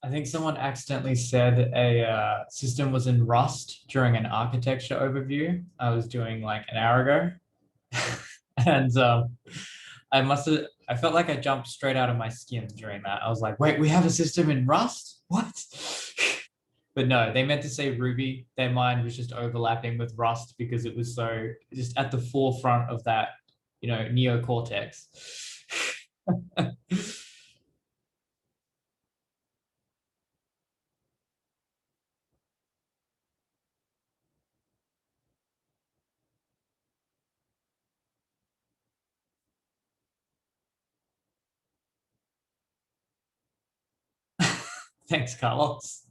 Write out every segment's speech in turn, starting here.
I think someone accidentally said a system was in Rust during an architecture overview I was doing like an hour ago. And I felt like I jumped straight out of my skin during that. I was like, wait, we have a system in Rust? What? But no, they meant to say Ruby. Their mind was just overlapping with Rust because it was so just at the forefront of that, neocortex. Thanks, Carlos.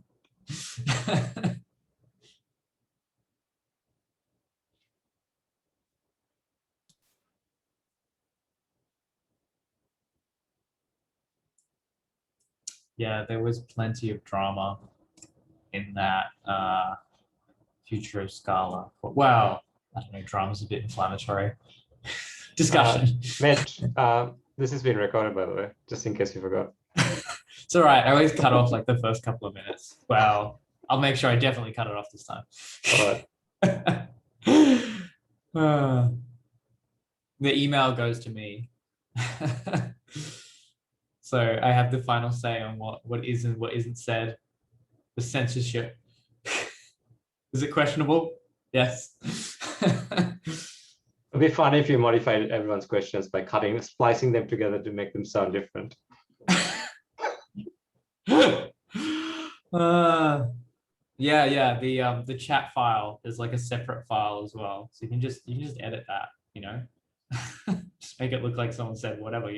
Yeah, there was plenty of drama in that future of Scala. But wow, I don't know, drama's a bit inflammatory. Discussion. Matt, this has been recorded, by the way, just in case you forgot. It's all right. I always cut off like the first couple of minutes. Wow. I'll make sure I definitely cut it off this time. All right. The email goes to me. So I have the final say on what is and what isn't said. The censorship. Is it questionable? Yes. It'd be fun if you modified everyone's questions by splicing them together to make them sound different. Yeah. The chat file is like a separate file as well, so you can just edit that. Just make it look like someone said whatever.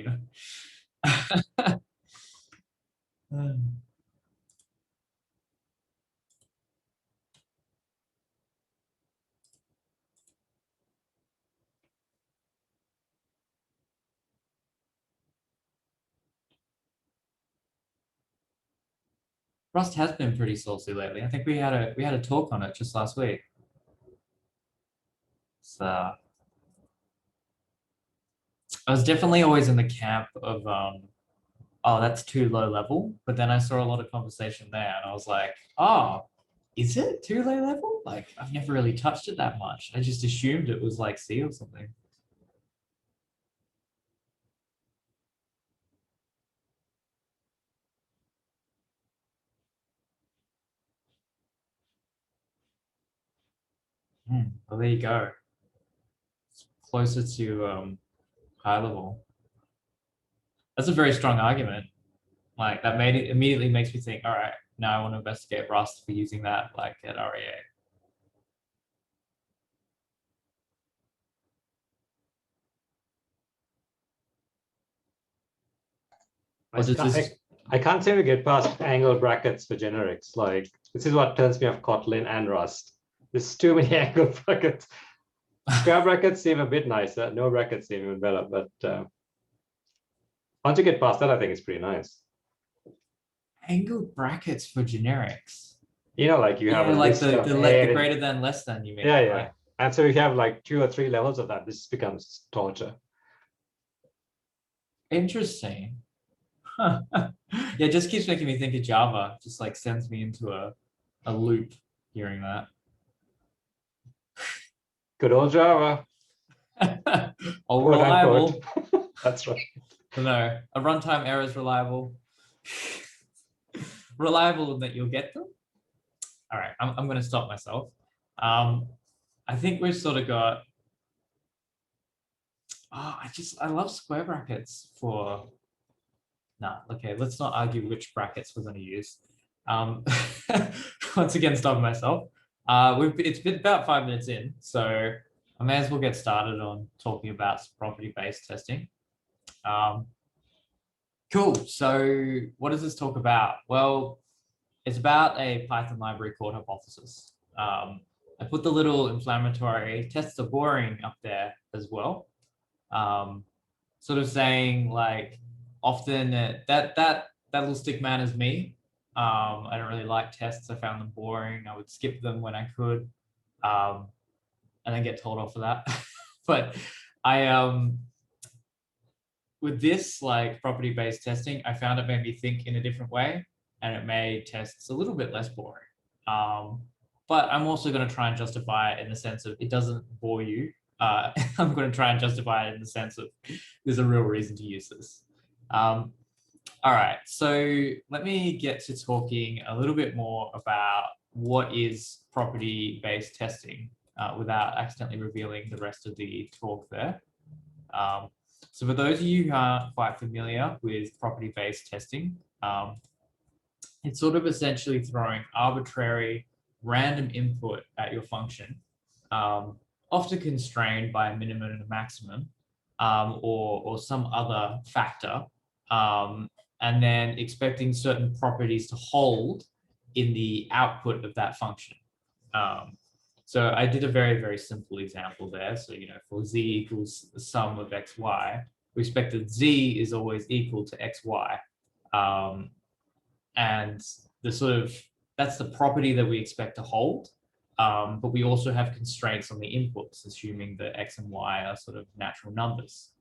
Rust has been pretty saucy lately. I think we had a talk on it just last week. So I was definitely always in the camp of oh, that's too low level. But then I saw a lot of conversation there and I was like, oh, is it too low level? Like I've never really touched it that much. I just assumed it was like C or something. Well, there you go. It's closer to high level. That's a very strong argument. Like that made it immediately makes me think, all right, now I want to investigate Rust for using that like at REA. Or does this I can't seem to get past angle brackets for generics. Like this is what turns me off Kotlin and Rust. There's too many angle brackets. Square brackets seem a bit nicer. No brackets seem even better. But once you get past that, I think it's pretty nice. angle brackets for generics? You know, like you have Yeah, a like list of the greater than less than you mean. yeah, yeah. Right? And so you have like 2 or 3 levels of that. This becomes torture. Interesting. Huh. Yeah, it just keeps making me think of Java. Just like sends me into a loop hearing that. Good old Java. Oh, Quote, reliable. unquote. That's right. No, a runtime error is reliable. Reliable in that you'll get them. All right, I'm going to stop myself. I think we've sort of got. Oh, I love square brackets for. Nah, okay, let's not argue which brackets we're going to use. Once again, stopping myself. It's been about 5 minutes in, so I may as well get started on talking about property-based testing. Cool. So what does this talk about? Well, it's about a Python library called Hypothesis. I put the little inflammatory tests are boring up there as well. Sort of saying like often that little stick man is me. I don't really like tests. I found them boring. I would skip them when I could, and then get told off for that. But I with this like property-based testing, I found it made me think in a different way, and it made tests a little bit less boring. But I'm also going to try and justify it in the sense of it doesn't bore you. I'm going to try and justify it in the sense of there's a real reason to use this. All right, so let me get to talking a little bit more about what is property-based testing without accidentally revealing the rest of the talk there. So for those of you who aren't quite familiar with property-based testing, it's sort of essentially throwing arbitrary random input at your function, often constrained by a minimum and a maximum, or some other factor, and then expecting certain properties to hold in the output of that function. So I did a very, very simple example there. So, for z equals the sum of xy, we expect that z is always equal to xy. And that's the property that we expect to hold. But we also have constraints on the inputs, assuming that x and y are sort of natural numbers.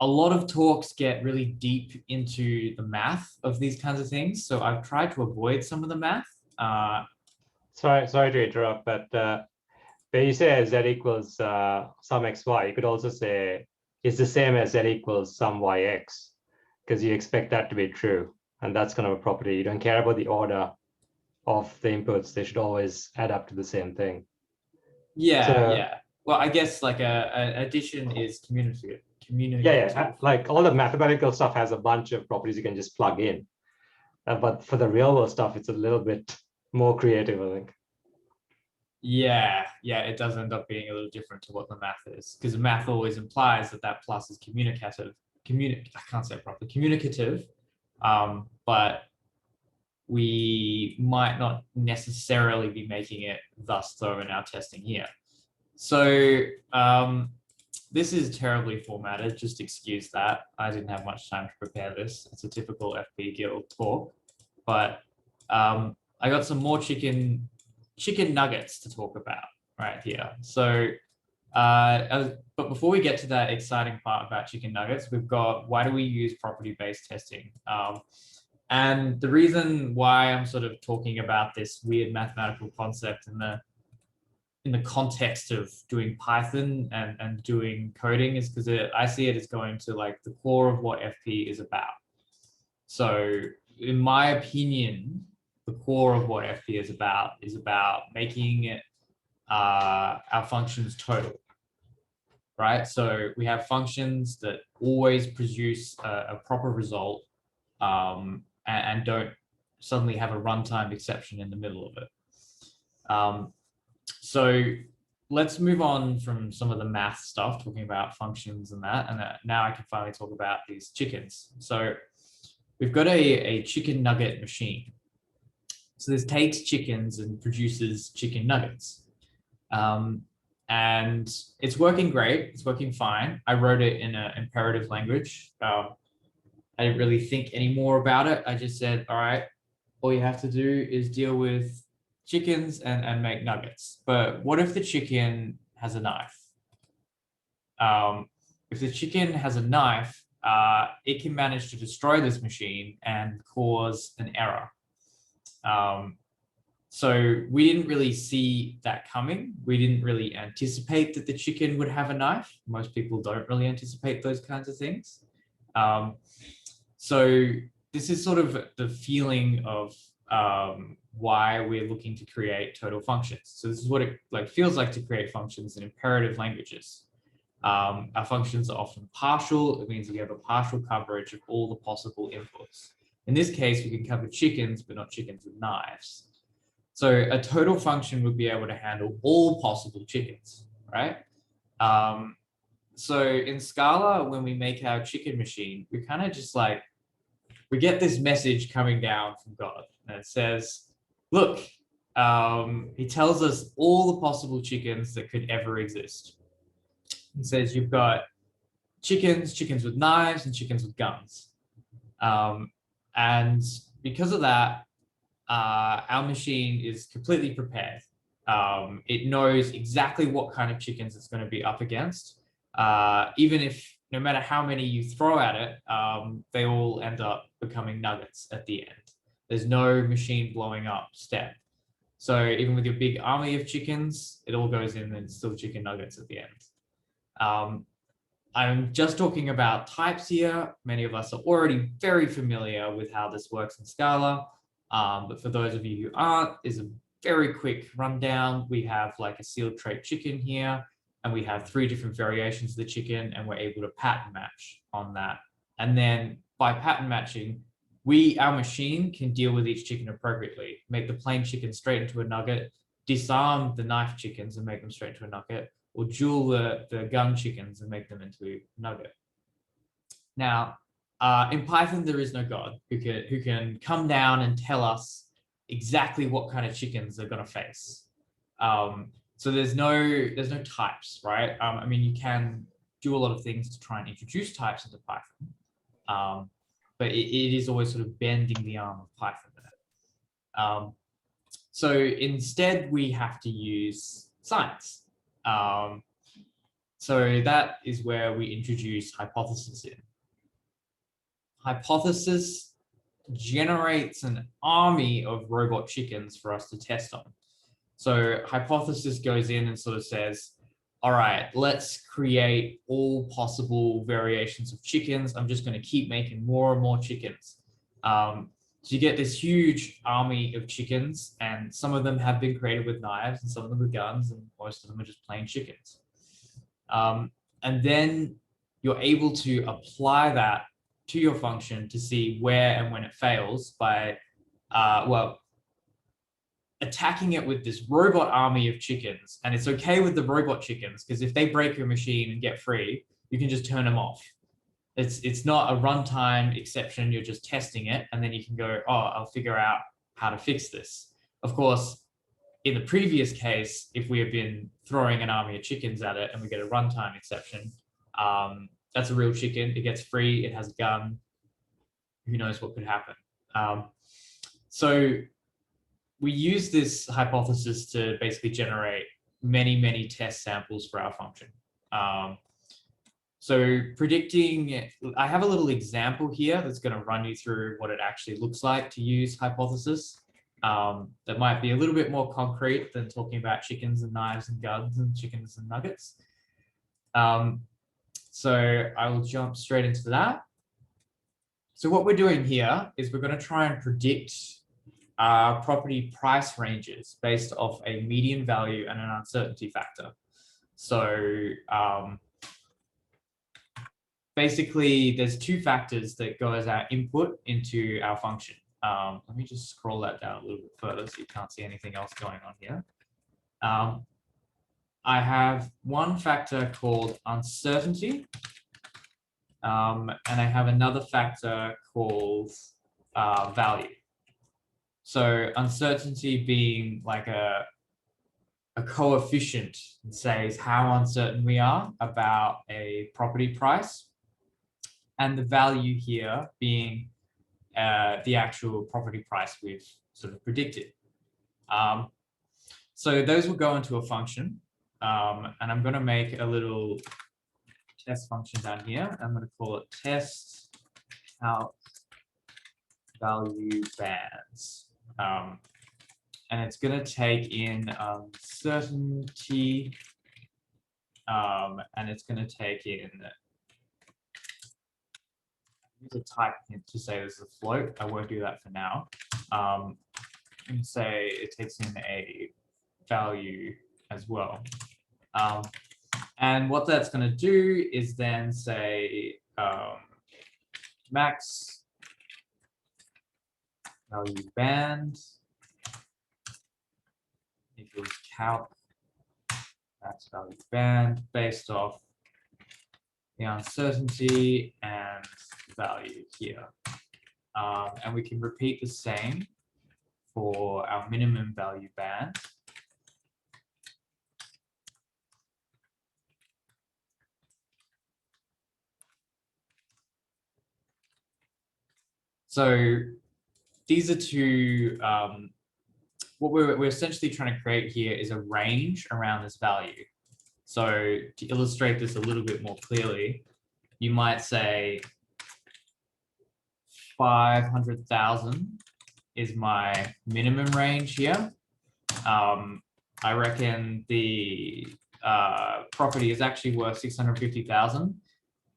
A lot of talks get really deep into the math of these kinds of things. So I've tried to avoid some of the math. Sorry to interrupt, but when you say z equals some xy, you could also say it's the same as z equals some yx, because you expect that to be true. And that's kind of a property. You don't care about the order of the inputs. They should always add up to the same thing. Yeah, yeah. Well, I guess like a addition is communicative. Yeah, like all the mathematical stuff has a bunch of properties you can just plug in. But for the real world stuff, it's a little bit more creative, I think. Yeah, it does end up being a little different to what the math is, because the math always implies that plus is communicative. I can't say it properly. Communicative, but we might not necessarily be making it thus so in our testing here. So this is terribly formatted. Just excuse that. I didn't have much time to prepare this. It's a typical FP Guild talk, but I got some more chicken nuggets to talk about right here. So, but before we get to that exciting part about chicken nuggets, we've got why do we use property-based testing? And the reason why I'm sort of talking about this weird mathematical concept in the context of doing Python and doing coding is because I see it as going to like the core of what FP is about. So in my opinion, the core of what FP is about making it our functions total. right? So we have functions that always produce a proper result and don't suddenly have a runtime exception in the middle of it. So let's move on from some of the math stuff, talking about functions and that. And now I can finally talk about these chickens. So we've got a chicken nugget machine. So this takes chickens and produces chicken nuggets. And it's working great. It's working fine. I wrote it in an imperative language. I didn't really think any more about it. I just said, all right, all you have to do is deal with chickens and make nuggets. But what if the chicken has a knife? If the chicken has a knife, it can manage to destroy this machine and cause an error. So we didn't really see that coming. We didn't really anticipate that the chicken would have a knife. Most people don't really anticipate those kinds of things. So this is sort of the feeling of why we're looking to create total functions. So this is what it feels like to create functions in imperative languages. Our functions are often partial. It means we have a partial coverage of all the possible inputs. In this case, we can cover chickens, but not chickens with knives. So a total function would be able to handle all possible chickens, right? So in Scala, when we make our chicken machine, we kind of just we get this message coming down from God, and it says, look, he tells us all the possible chickens that could ever exist. He says you've got chickens with knives, and chickens with guns. And because of that, our machine is completely prepared. It knows exactly what kind of chickens it's going to be up against. Even if no matter how many you throw at it, they all end up becoming nuggets at the end. There's no machine blowing up step. So even with your big army of chickens, it all goes in and still chicken nuggets at the end. I'm just talking about types here. Many of us are already very familiar with how this works in Scala. But for those of you who aren't, is a very quick rundown. We have a sealed trait chicken here, and we have 3 different variations of the chicken, and we're able to pattern match on that. And then by pattern matching, our machine can deal with each chicken appropriately, make the plain chicken straight into a nugget, disarm the knife chickens and make them straight into a nugget, or duel the gun chickens and make them into a nugget. Now, in Python, there is no God who can come down and tell us exactly what kind of chickens they're going to face. So there's no types, right? I mean, you can do a lot of things to try and introduce types into Python, but it is always sort of bending the arm of Python there. So instead, we have to use science. So that is where we introduce hypothesis in. Hypothesis generates an army of robot chickens for us to test on. So hypothesis goes in and sort of says, all right, let's create all possible variations of chickens. I'm just going to keep making more and more chickens. So you get this huge army of chickens, and some of them have been created with knives and some of them with guns, and most of them are just plain chickens. And then you're able to apply that to your function to see where and when it fails by, attacking it with this robot army of chickens. And it's okay with the robot chickens, because if they break your machine and get free, you can just turn them off. It's not a runtime exception. You're just testing it, and then you can go, oh, I'll figure out how to fix this. Of course, in the previous case, if we have been throwing an army of chickens at it and we get a runtime exception, that's a real chicken. It gets free. It has a gun. Who knows what could happen? So we use this hypothesis to basically generate many, many test samples for our function. So predicting, I have a little example here that's going to run you through what it actually looks like to use hypothesis. That might be a little bit more concrete than talking about chickens and knives and guns and chickens and nuggets. So I will jump straight into that. So what we're doing here is we're going to try and predict property price ranges based off a median value and an uncertainty factor. So basically there's two factors that go as our input into our function. Let me just scroll that down a little bit further so you can't see anything else going on here. I have one factor called uncertainty, and I have another factor called value. So uncertainty being like a coefficient that says how uncertain we are about a property price, and the value here being the actual property price we've sort of predicted. So those will go into a function, and I'm going to make a little test function down here. I'm going to call it test out value bands. And it's going to take in uncertainty, and it's going to take in, use a type hint to say this is a float. I won't do that for now. And say it takes in a value as well. And what that's going to do is then say max value band equals calc max value band based off the uncertainty and value here. And we can repeat the same for our minimum value band. So these are two, what we're essentially trying to create here is a range around this value. So to illustrate this a little bit more clearly, you might say 500,000 is my minimum range here. I reckon the property is actually worth 650,000.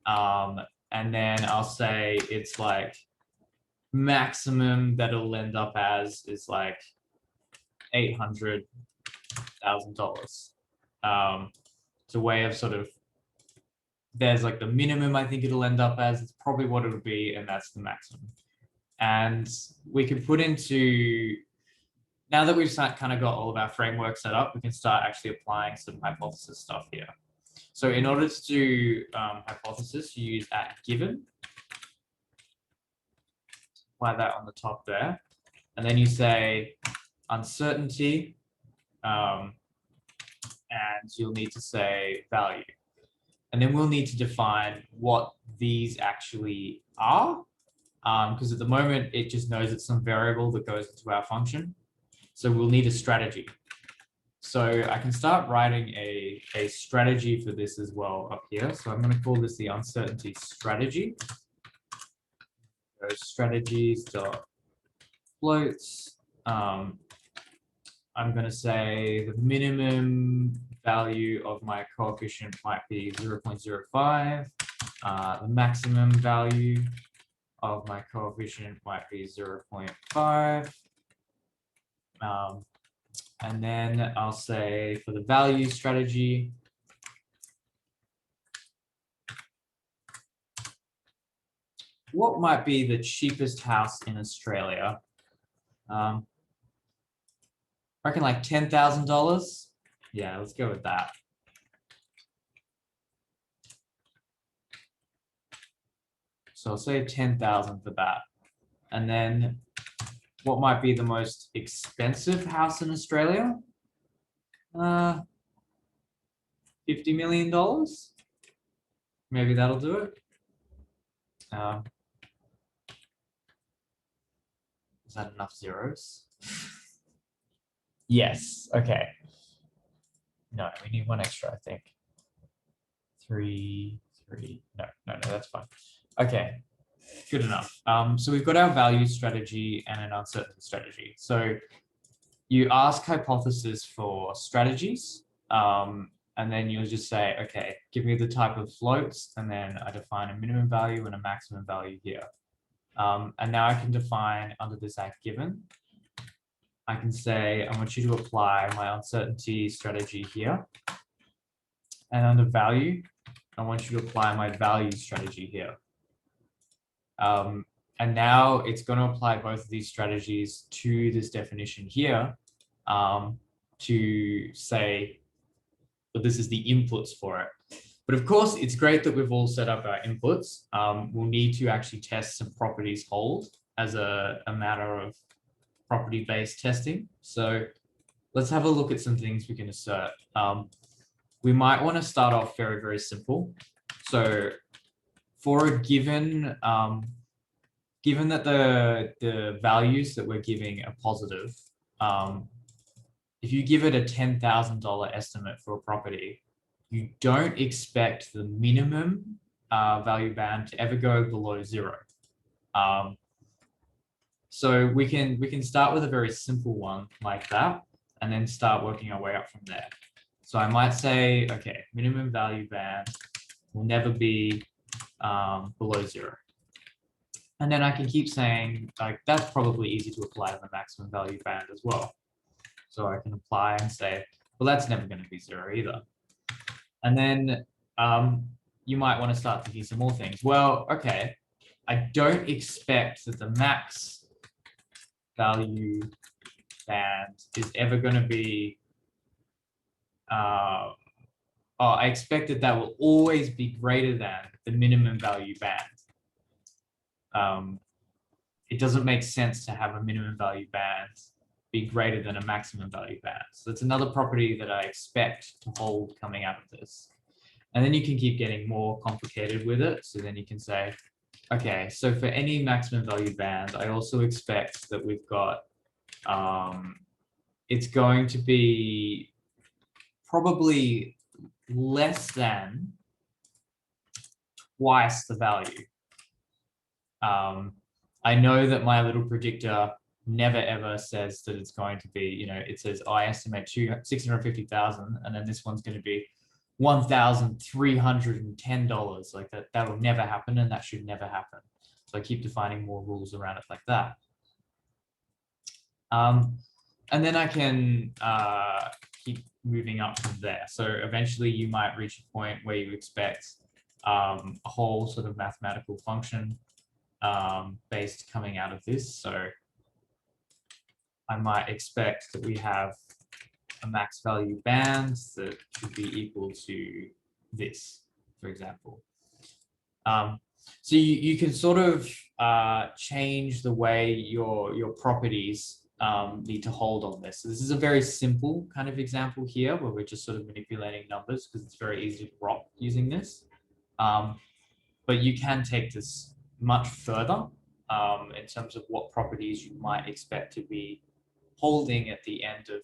And then I'll say it's like maximum that it'll end up as is like $800,000. It's a way of sort of, there's like the minimum I think it'll end up as, it's probably what it'll be, and that's the maximum. And we can put into, now that we've kind of got all of our framework set up, we can start actually applying some hypothesis stuff here. So in order to do hypothesis, you use @given. Apply that on the top there. And then you say uncertainty, and you'll need to say value. And then we'll need to define what these actually are, because at the moment it just knows it's some variable that goes into our function. So we'll need a strategy. So I can start writing a strategy for this as well up here. So I'm going to call this the uncertainty strategy. So strategies dot floats. I'm going to say the minimum value of my coefficient might be 0.05. The maximum value of my coefficient might be 0.5. And then I'll say for the value strategy, what might be the cheapest house in Australia? I reckon like $10,000. Yeah, let's go with that. So I'll say 10,000 for that. And then what might be the most expensive house in Australia? $50 million. Maybe that'll do it. Is that enough zeros? Yes. Okay. No, we need one extra, I think. 3. No, that's fine. Okay, good enough. So we've got our value strategy and an uncertainty strategy. So you ask hypothesis for strategies, and then you'll just say, okay, give me the type of floats, and then I define a minimum value and a maximum value here. And now I can define under this @given, I can say, I want you to apply my uncertainty strategy here. And under value, I want you to apply my value strategy here. And now it's going to apply both of these strategies to this definition here to say, well, this is the inputs for it. But of course, it's great that we've all set up our inputs. We'll need to actually test some properties hold as a matter of property-based testing. So let's have a look at some things we can assert. We might want to start off very, very simple. So for a given, given that the values that we're giving are positive, if you give it a $10,000 estimate for a property, you don't expect the minimum value band to ever go below 0. So we can start with a very simple one like that, and then start working our way up from there. So I might say, okay, minimum value band will never be below 0. And then I can keep saying, like, that's probably easy to apply to the maximum value band as well. So I can apply and say, well, that's never going to be 0 either. And then you might want to start thinking some more things. Well, okay, I don't expect that the max value band is ever going to be, I expect that will always be greater than the minimum value band. It doesn't make sense to have a minimum value band be greater than a maximum value band. So it's another property that I expect to hold coming out of this. And then you can keep getting more complicated with it. So then you can say, okay, so for any maximum value band, I also expect that we've got, it's going to be probably less than twice the value. I know that my little predictor never ever says that it's going to be, you know, it says I estimate 650,000, and then this one's going to be $1,310. Like that will never happen, and that should never happen. So I keep defining more rules around it like that. And then I can keep moving up from there. So eventually you might reach a point where you expect a whole sort of mathematical function based coming out of this. So I might expect that we have a max value band that should be equal to this, for example. So you can sort of change the way your properties need to hold on this. So this is a very simple kind of example here where we're just sort of manipulating numbers because it's very easy to prop using this. But you can take this much further in terms of what properties you might expect to be holding at the end of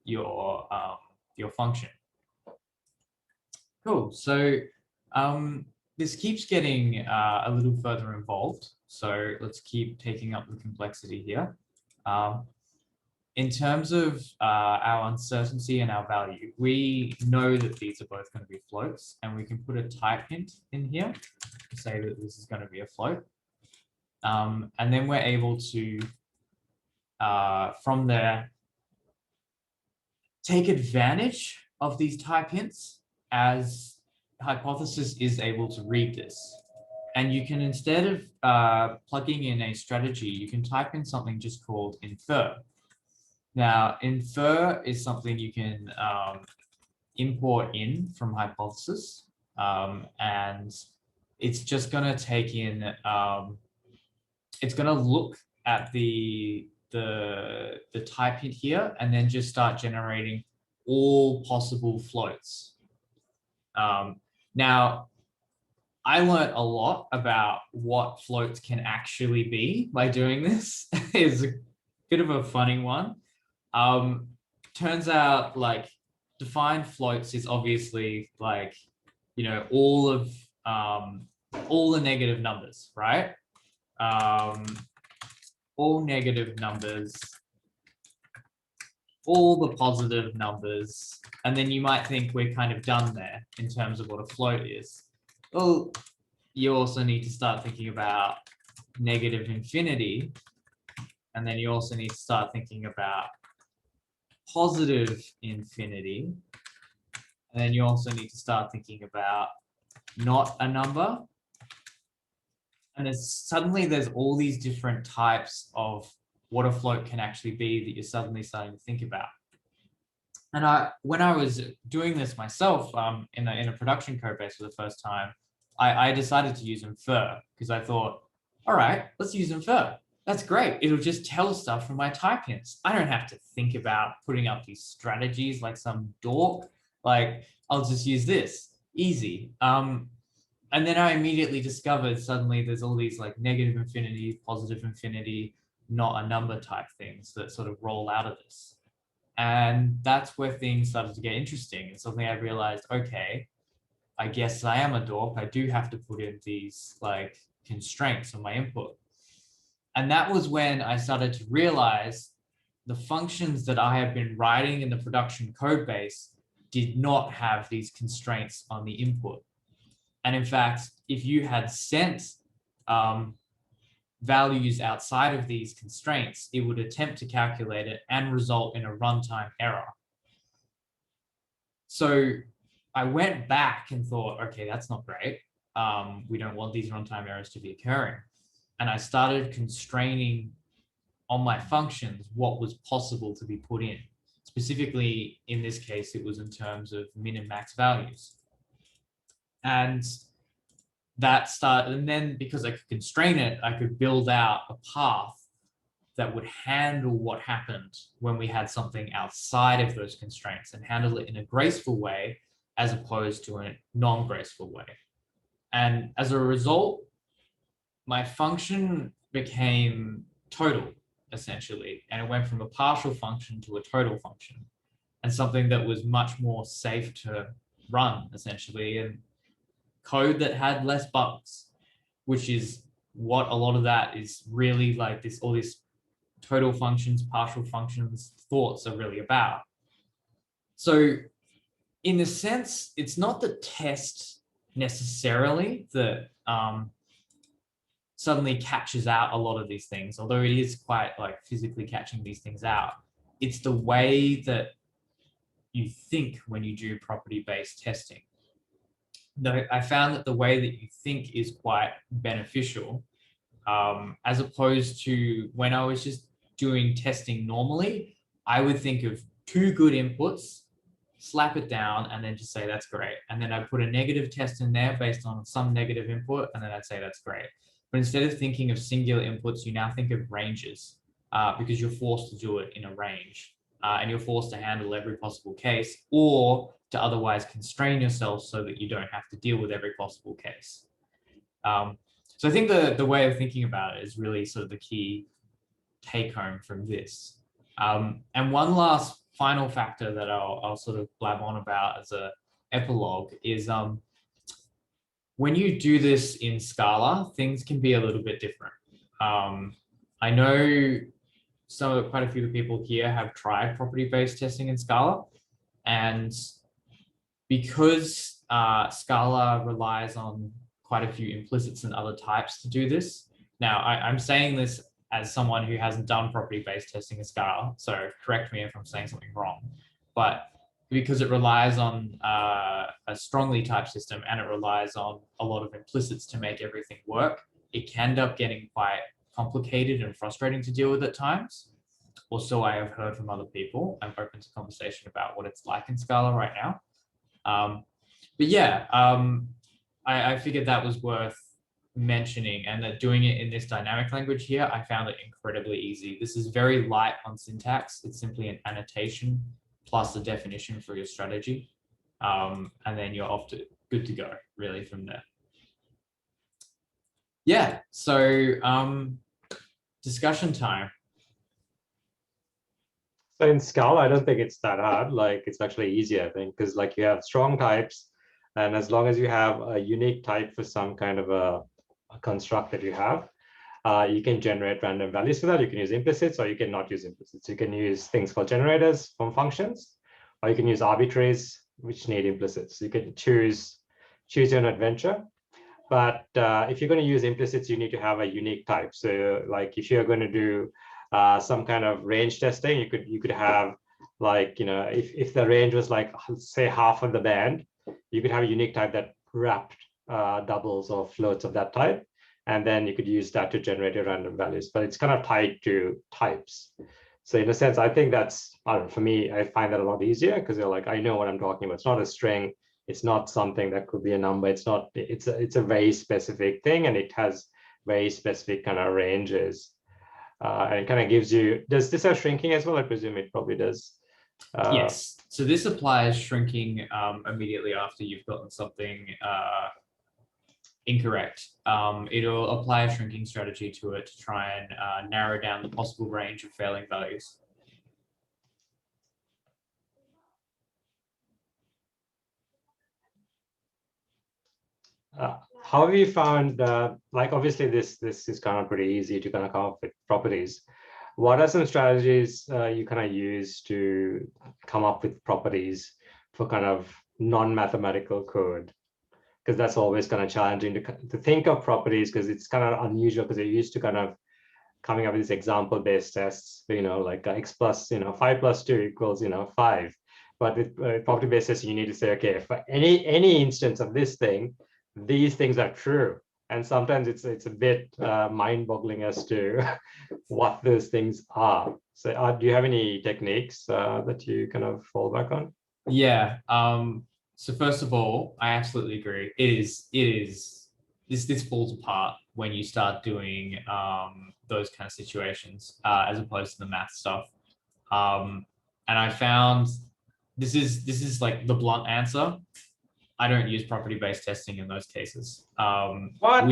your function. Cool. So this keeps getting a little further involved. So let's keep taking up the complexity here. In terms of our uncertainty and our value, we know that these are both going to be floats, and we can put a type hint in here to say that this is going to be a float. And then we're able to, from there, take advantage of these type hints as Hypothesis is able to read this. And you can, instead of plugging in a strategy, you can type in something just called infer. Now, infer is something you can import in from Hypothesis, and it's just going to take in, it's going to look at the type hint here and then just start generating all possible floats. Now, I learned a lot about what floats can actually be by doing this. It's a bit of a funny one. Turns out, like, defined floats is obviously like, you know, all the negative numbers, right? All negative numbers, all the positive numbers, and then you might think we're kind of done there in terms of what a float is. Well, you also need to start thinking about negative infinity, and then you also need to start thinking about positive infinity, and then you also need to start thinking about not a number. And there's all these different types of what a float can actually be that you're suddenly starting to think about. And when I was doing this myself in a production code base for the first time, I decided to use infer because I thought, all right, let's use infer. That's great. It'll just tell stuff from my type hints. I don't have to think about putting up these strategies like some dork. Like, I'll just use this. Easy. And then I immediately discovered suddenly there's all these like negative infinity, positive infinity, not a number type things that sort of roll out of this. And that's where things started to get interesting. And suddenly I realized, okay, I guess I am a dork. I do have to put in these like constraints on my input. And that was when I started to realize the functions that I have been writing in the production code base did not have these constraints on the input. And in fact, if you had sent values outside of these constraints, it would attempt to calculate it and result in a runtime error. So I went back and thought, okay, that's not great. We don't want these runtime errors to be occurring. And I started constraining on my functions what was possible to be put in. Specifically, in this case, it was in terms of min and max values. And then because I could constrain it, I could build out a path that would handle what happened when we had something outside of those constraints and handle it in a graceful way as opposed to a non-graceful way. And as a result, my function became total, essentially, and it went from a partial function to a total function, and something that was much more safe to run, essentially, and code that had less bugs, which is what a lot of that is really like this, all these total functions, partial functions thoughts are really about. So in a sense, it's not the test necessarily that suddenly catches out a lot of these things, although it is quite like physically catching these things out. It's the way that you think when you do property-based testing. I found that the way that you think is quite beneficial, as opposed to when I was just doing testing normally, I would think of two good inputs, slap it down, and then just say, that's great. And then I put a negative test in there based on some negative input, and then I'd say, that's great. But instead of thinking of singular inputs, you now think of ranges because you're forced to do it in a range and you're forced to handle every possible case or to otherwise constrain yourself so that you don't have to deal with every possible case. So I think the way of thinking about it is really sort of the key take home from this. And one last final factor that I'll sort of blab on about as a epilogue is when you do this in Scala, things can be a little bit different. I know quite a few people here have tried property-based testing in Scala, and because Scala relies on quite a few implicits and other types to do this. Now, I'm saying this as someone who hasn't done property-based testing in Scala, so correct me if I'm saying something wrong, but because it relies on a strongly typed system and it relies on a lot of implicits to make everything work, it can end up getting quite complicated and frustrating to deal with at times. Or so I have heard from other people. I'm open to conversation about what it's like in Scala right now. But yeah, I figured that was worth mentioning, and that doing it in this dynamic language here, I found it incredibly easy. This is very light on syntax. It's simply an annotation plus a definition for your strategy. And then you're good to go really from there. Yeah, so discussion time. So in Scala, I don't think it's that hard. Like it's actually easier, I think, because like you have strong types, and as long as you have a unique type for some kind of a construct that you have, you can generate random values for that. You can use implicits or you can not use implicits. You can use things called generators from functions, or you can use arbitraries which need implicits. You can choose your own adventure. But if you're going to use implicits, you need to have a unique type. So like if you're going to do some kind of range testing, you could have like, you know, if the range was like, say, half of the band, you could have a unique type that wrapped doubles or floats of that type. And then you could use that to generate your random values, but it's kind of tied to types. So in a sense, I think that's, I don't know, for me, I find that a lot easier because you're like, I know what I'm talking about. It's not a string. It's not something that could be a number. It's a very specific thing, and it has very specific kind of ranges. And it kind of gives you, does this have shrinking as well? I presume it probably does. Yes. So this applies shrinking immediately after you've gotten something incorrect. It'll apply a shrinking strategy to it to try and narrow down the possible range of failing values. How have you found, like obviously this is kind of pretty easy to kind of come up with properties. What are some strategies you kind of use to come up with properties for kind of non-mathematical code? Because that's always kind of challenging to think of properties, because it's kind of unusual because you're used to kind of coming up with these example-based tests, like x plus, 5 plus 2 equals, 5. But with property-based tests, you need to say, okay, for any instance of this thing, these things are true. And sometimes it's a bit mind-boggling as to what those things are. So do you have any techniques that you kind of fall back on? Yeah. So first of all, I absolutely agree. This falls apart when you start doing those kind of situations as opposed to the math stuff. And I found this is like the blunt answer. I don't use property-based testing in those cases. What?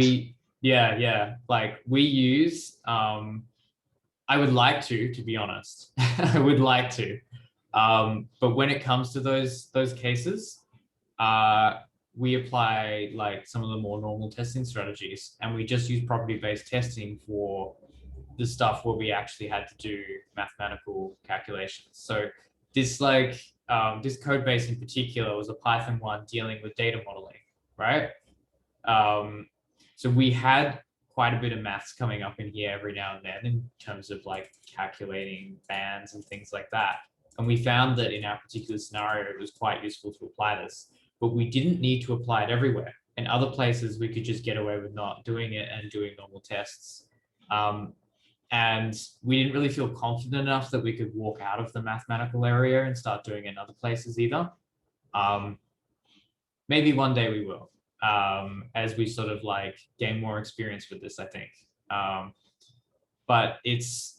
Yeah. Like we use, I would like to be honest, I would like to. But when it comes to those cases, we apply like some of the more normal testing strategies, and we just use property-based testing for the stuff where we actually had to do mathematical calculations. So this code base in particular was a Python one dealing with data modeling, right? So we had quite a bit of maths coming up in here every now and then in terms of like calculating bands and things like that. And we found that in our particular scenario, it was quite useful to apply this, but we didn't need to apply it everywhere. In other places, we could just get away with not doing it and doing normal tests. And we didn't really feel confident enough that we could walk out of the mathematical area and start doing it in other places either. Maybe one day we will, as we sort of like gain more experience with this, I think. But it's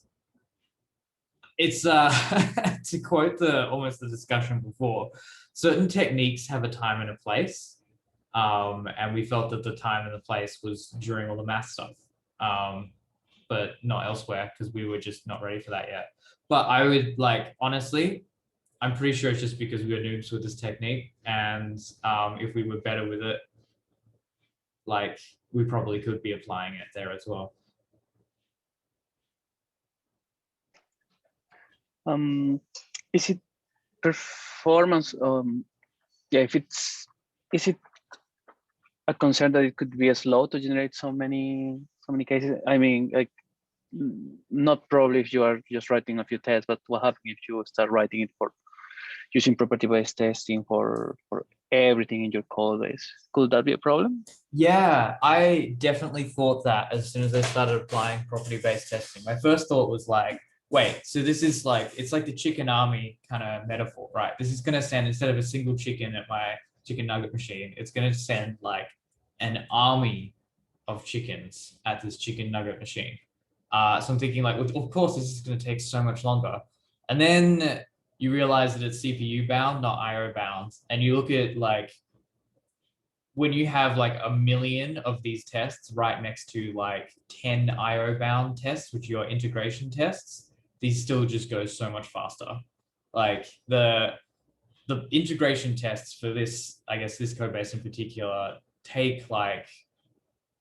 to quote almost the discussion before, certain techniques have a time and a place. And we felt that the time and the place was during all the math stuff. But not elsewhere because we were just not ready for that yet. But I would like, honestly, I'm pretty sure it's just because we were noobs with this technique. And if we were better with it, like we probably could be applying it there as well. Is it performance? Yeah, is it a concern that it could be slow to generate so many cases? I mean, like, not probably if you are just writing a few tests, but what happens if you start writing it for using property-based testing for everything in your code base? Could that be a problem? Yeah, I definitely thought that as soon as I started applying property-based testing. My first thought was like, wait, so this is like, it's like the chicken army kind of metaphor, right? This is going to send, instead of a single chicken at my chicken nugget machine, it's going to send like an army of chickens at this chicken nugget machine. So I'm thinking like, of course, this is going to take so much longer. And then you realize that it's CPU bound, not IO bound. And you look at like, when you have like a million of these tests right next to like 10 IO bound tests, which are your integration tests, these still just go so much faster. Like the integration tests for this, I guess this code base in particular, take like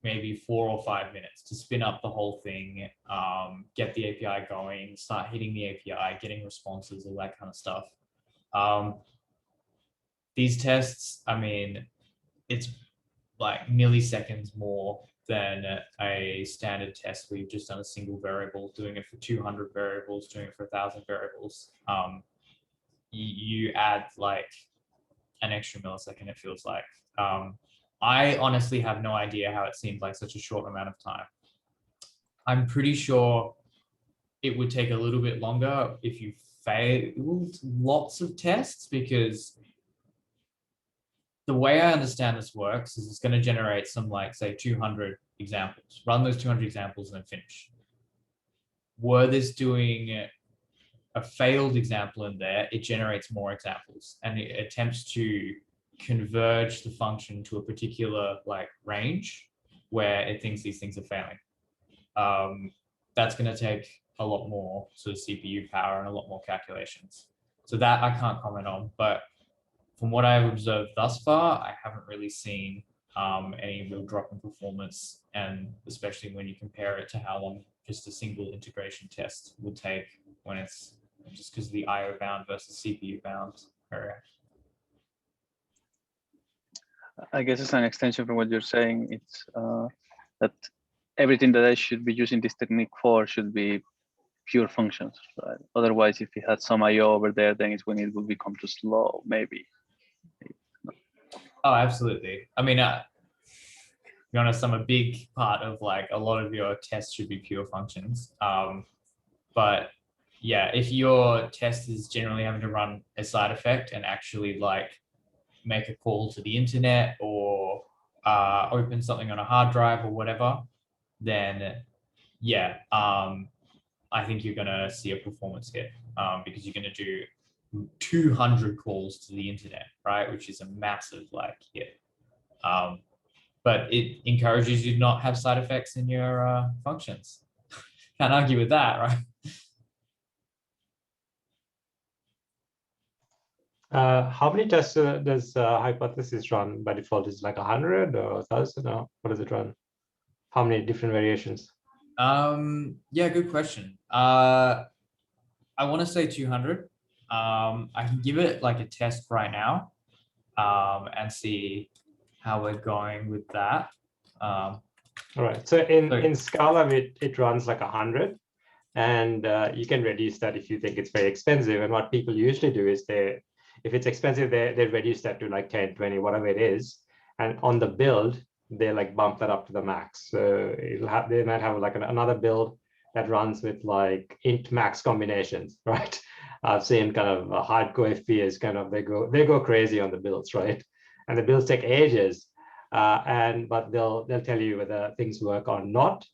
maybe 4 or 5 minutes to spin up the whole thing, get the API going, start hitting the API, getting responses, all that kind of stuff. These tests, I mean, it's like milliseconds more than a standard test where you've just done a single variable, doing it for 200 variables, doing it for 1,000 variables. You add like an extra millisecond, it feels like. I honestly have no idea how it seemed like such a short amount of time. I'm pretty sure it would take a little bit longer if you failed lots of tests, because the way I understand this works is it's going to generate some, like, say 200 examples, run those 200 examples and then finish. Were this doing a failed example in there, it generates more examples and it attempts to converge the function to a particular like range where it thinks these things are failing. That's going to take a lot more sort of CPU power and a lot more calculations. So that I can't comment on, but from what I've observed thus far, I haven't really seen any real drop in performance, and especially when you compare it to how long just a single integration test will take when it's just because of the IO bound versus CPU bound area. I guess it's an extension from what you're saying. It's that everything that I should be using this technique for should be pure functions, right? Otherwise, if you had some IO over there, then it's when it will become too slow, maybe. Oh, absolutely. I mean, to be honest, I'm a big part of like a lot of your tests should be pure functions. But yeah, if your test is generally having to run a side effect and actually like make a call to the internet or open something on a hard drive or whatever, then yeah, I think you're gonna see a performance hit because you're gonna do 200 calls to the internet, right? Which is a massive like hit. But it encourages you to not have side effects in your functions. Can't argue with that, right? How many tests does Hypothesis run by default? Is it like 100 or 1,000? Or what does it run? How many different variations? Yeah, good question. I want to say 200. I can give it like a test right now and see how we're going with that. All right. So in Scala, it runs like 100, and you can reduce that if you think it's very expensive. And what people usually do is if it's expensive, they reduce that to like 10, 20, whatever it is. And on the build, they like bump that up to the max. So they might have like another build that runs with like int max combinations, right? I've seen kind of hardcore FPs kind of they go crazy on the builds, right? And the builds take ages, but they'll tell you whether things work or not.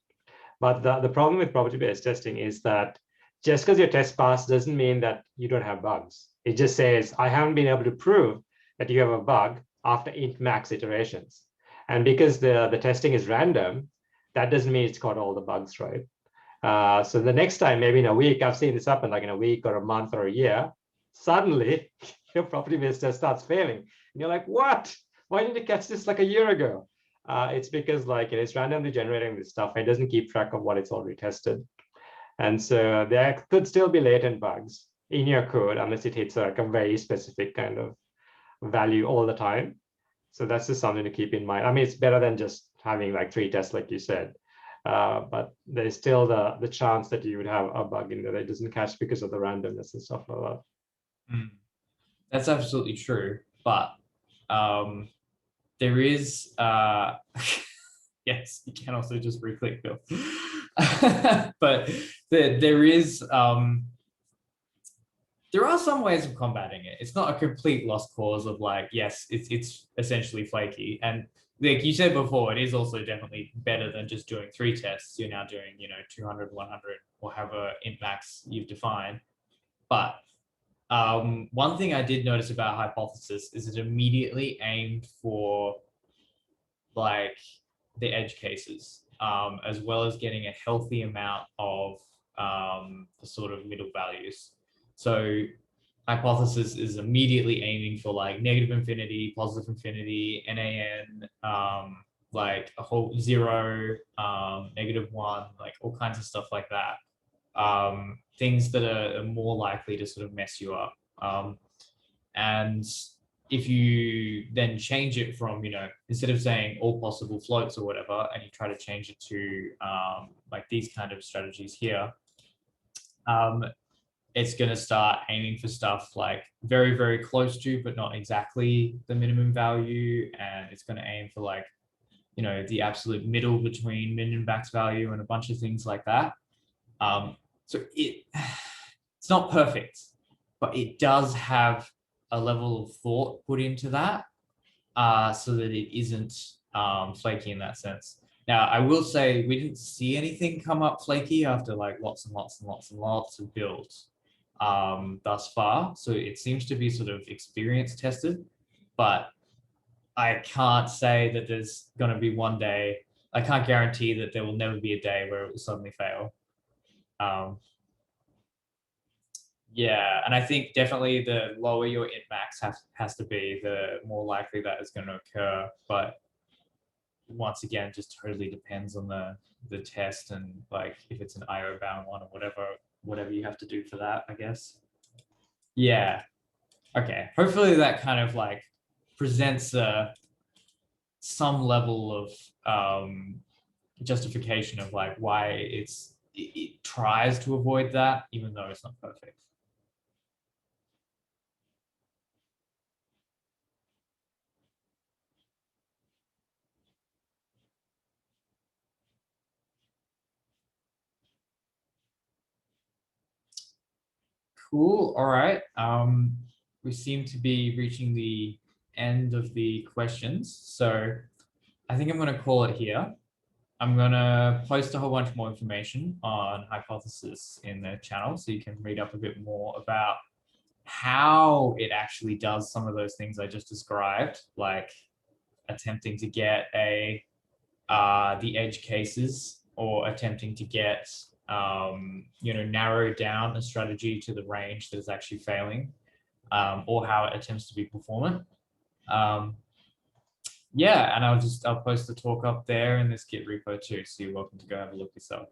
But the problem with property-based testing is that just because your test passed doesn't mean that you don't have bugs. It just says, I haven't been able to prove that you have a bug after int max iterations. And because the testing is random, that doesn't mean it's caught all the bugs, right? So the next time, maybe in a week, I've seen this happen like in a week or a month or a year, suddenly your property-based test starts failing. And you're like, what? Why didn't you catch this like a year ago? It's because like it's randomly generating this stuff. It doesn't keep track of what it's already tested. And so there could still be latent bugs in your code unless it hits like a very specific kind of value all the time. So that's just something to keep in mind. I mean, it's better than just having like 3 tests, like you said. But there's still the chance that you would have a bug in there that doesn't catch because of the randomness and stuff like that. That's absolutely true. But there is, yes, you can also just re-click Bill. But there are some ways of combating it. It's not a complete lost cause of like, yes, it's essentially flaky. And like you said before, it is also definitely better than just doing 3 tests. You're now doing, 200, 100, or however int max you've defined. But one thing I did notice about Hypothesis is it immediately aimed for like the edge cases, as well as getting a healthy amount of the sort of middle values. So Hypothesis is immediately aiming for like negative infinity, positive infinity, NaN, like a whole 0, -1, like all kinds of stuff like that. Things that are more likely to sort of mess you up. And if you then change it from, instead of saying all possible floats or whatever, and you try to change it to like these kind of strategies here, it's going to start aiming for stuff like very, very close to, but not exactly the minimum value. And it's going to aim for like, you know, the absolute middle between min and max value and a bunch of things like that. So it's not perfect, but it does have a level of thought put into that, so that it isn't flaky in that sense. Now, I will say we didn't see anything come up flaky after like lots and lots and lots and lots of builds thus far. So it seems to be sort of experience tested, but I can't say that there's going to be one day. I can't guarantee that there will never be a day where it will suddenly fail. Yeah, and I think definitely the lower your int max has to be, the more likely that is going to occur. But once again, just totally depends on the test and like if it's an IO bound one or whatever you have to do for that, I guess. Yeah. Okay. Hopefully that kind of like presents some level of justification of like why it tries to avoid that, even though it's not perfect. Cool. All right. We seem to be reaching the end of the questions. So I think I'm going to call it here. I'm going to post a whole bunch more information on Hypothesis in the channel so you can read up a bit more about how it actually does some of those things I just described, like attempting to get the edge cases or attempting to get narrow down a strategy to the range that is actually failing, or how it attempts to be performant. Yeah, and I'll post the talk up there in this Git repo too, so you're welcome to go have a look yourself.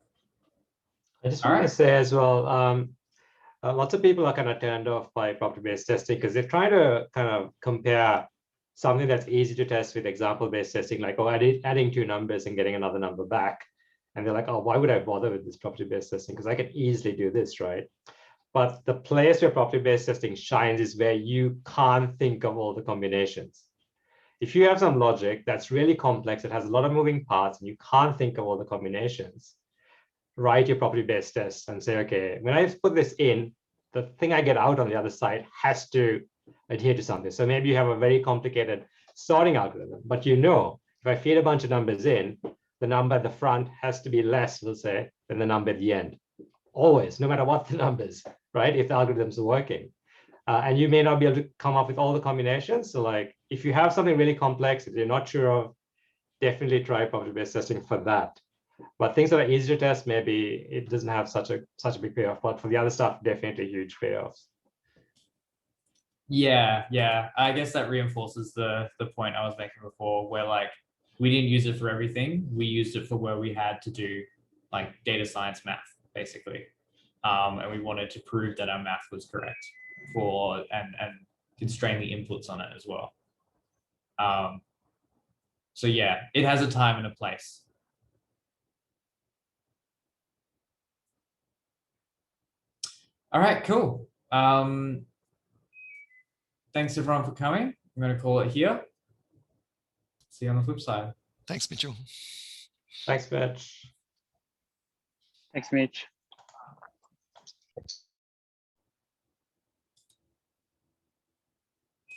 I just want to say as well, lots of people are kind of turned off by property-based testing because they're trying to kind of compare something that's easy to test with example-based testing, like, oh, adding two numbers and getting another number back. And they're like, oh, why would I bother with this property-based testing? Because I can easily do this, right? But the place where property-based testing shines is where you can't think of all the combinations. If you have some logic that's really complex, it has a lot of moving parts, and you can't think of all the combinations, write your property-based tests and say, okay, when I put this in, the thing I get out on the other side has to adhere to something. So maybe you have a very complicated sorting algorithm, but you know, if I feed a bunch of numbers in, the number at the front has to be less, we'll say, than the number at the end. Always, no matter what the numbers, right? If the algorithms are working. And you may not be able to come up with all the combinations. So like, if you have something really complex, if you're not sure of, definitely try property-based testing for that. But things that are easy to test, maybe it doesn't have such a big payoff. But for the other stuff, definitely huge payoffs. Yeah. I guess that reinforces the point I was making before, where like we didn't use it for everything. We used it for where we had to do like data science math, basically. And we wanted to prove that our math was correct and constrain the inputs on it as well. So yeah, it has a time and a place. All right, cool. Thanks everyone for coming. I'm going to call it here. See you on the flip side. Thanks, Mitchell. Thanks, Mitch. Thanks, Mitch.